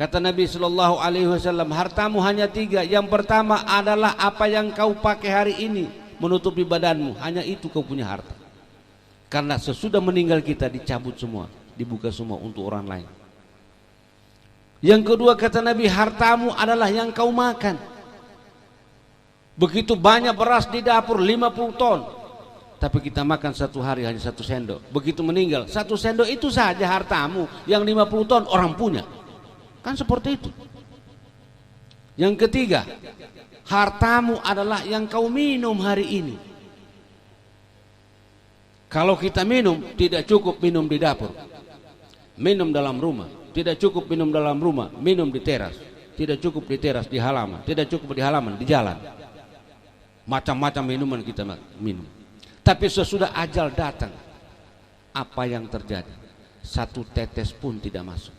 Kata Nabi Shallallahu Alaihi Wasallam, hartamu hanya tiga. Yang pertama adalah apa yang kau pakai hari ini menutupi badanmu. Hanya itu kau punya harta. Karena sesudah meninggal kita dicabut semua, dibuka semua untuk orang lain. Yang kedua kata Nabi, hartamu adalah yang kau makan. Begitu banyak beras di dapur 50 ton, tapi kita makan satu hari hanya 1 sendok. Begitu meninggal 1 sendok itu saja hartamu. Yang 50 ton orang punya. Kan seperti itu. Yang ketiga, hartamu adalah yang kau minum hari ini. Kalau kita minum, tidak cukup minum di dapur, minum dalam rumah. Tidak cukup minum dalam rumah, minum di teras. Tidak cukup di teras, di halaman. Tidak cukup di halaman, di jalan. Macam-macam minuman kita minum. Tapi sesudah ajal datang, apa yang terjadi? 1 tetes pun tidak masuk.